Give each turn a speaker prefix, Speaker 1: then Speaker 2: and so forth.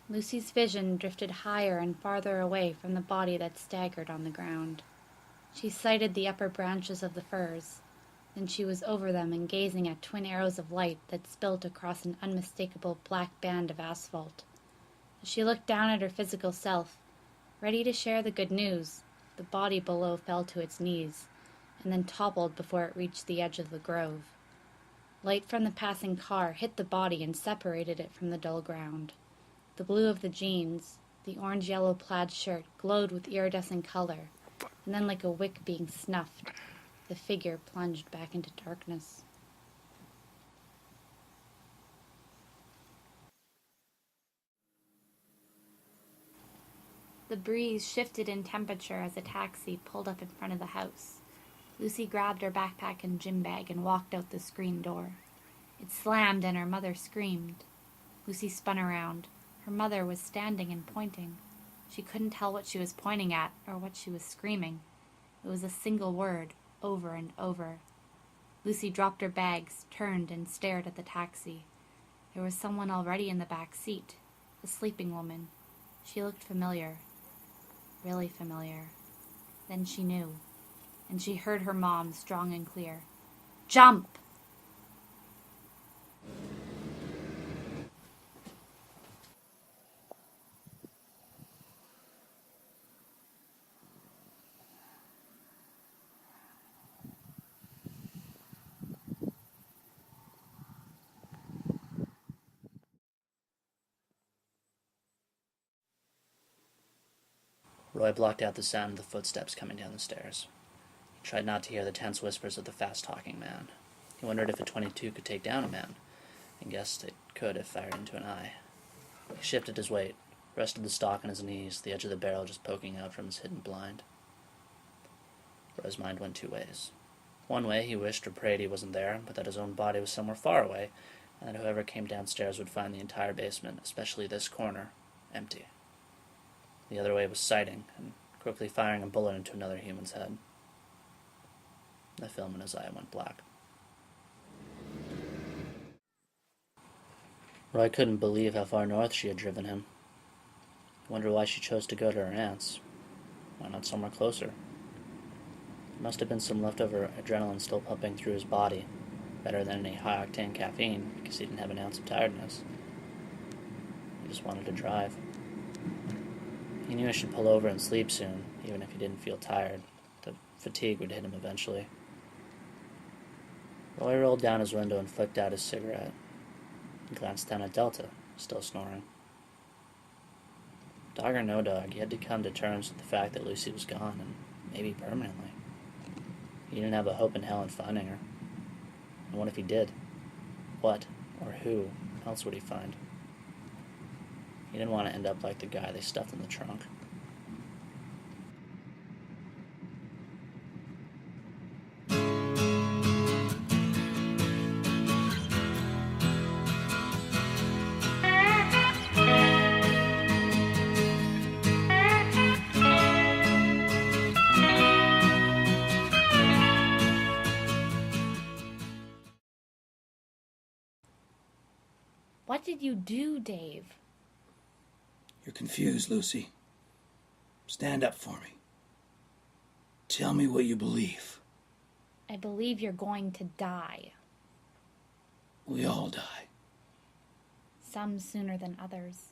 Speaker 1: Lucy's vision drifted higher and farther away from the body that staggered on the ground. She sighted the upper branches of the firs. Then she was over them and gazing at twin arrows of light that spilt across an unmistakable black band of asphalt. As she looked down at her physical self, ready to share the good news, the body below fell to its knees, and then toppled before it reached the edge of the grove. Light from the passing car hit the body and separated it from the dull ground. The blue of the jeans, the orange-yellow plaid shirt glowed with iridescent color, and then like a wick being snuffed, the figure plunged back into darkness. The breeze shifted in temperature as a taxi pulled up in front of the house. Lucy grabbed her backpack and gym bag and walked out the screen door. It slammed and her mother screamed. Lucy spun around. Her mother was standing and pointing. She couldn't tell what she was pointing at or what she was screaming. It was a single word, over and over. Lucy dropped her bags, turned, and stared at the taxi. There was someone already in the back seat, a sleeping woman. She looked familiar. Really familiar. Then she knew, and she heard her mom strong and clear. "Jump!"
Speaker 2: Roy blocked out the sound of the footsteps coming down the stairs. He tried not to hear the tense whispers of the fast-talking man. He wondered if a .22 could take down a man, and guessed it could if fired into an eye. He shifted his weight, rested the stock on his knees, the edge of the barrel just poking out from his hidden blind. Roy's mind went two ways. One way, he wished or prayed he wasn't there, but that his own body was somewhere far away, and that whoever came downstairs would find the entire basement, especially this corner, empty. The other way was sighting, and quickly firing a bullet into another human's head. The film in his eye went black. Roy couldn't believe how far north she had driven him. He wondered why she chose to go to her aunt's. Why not somewhere closer? There must have been some leftover adrenaline still pumping through his body, better than any high-octane caffeine, because he didn't have an ounce of tiredness. He just wanted to drive. He knew he should pull over and sleep soon, even if he didn't feel tired. The fatigue would hit him eventually. Roy rolled down his window and flicked out his cigarette. He glanced down at Delta, still snoring. Dog or no dog, he had to come to terms with the fact that Lucy was gone, and maybe permanently. He didn't have a hope in hell in finding her. And what if he did? What, or who, else would he find? He didn't want to end up like the guy they stuffed in the trunk.
Speaker 1: What did you do, Dave?
Speaker 3: You're confused, Lucy. Stand up for me. Tell me what you believe.
Speaker 1: I believe you're going to die.
Speaker 3: We all die.
Speaker 1: Some sooner than others.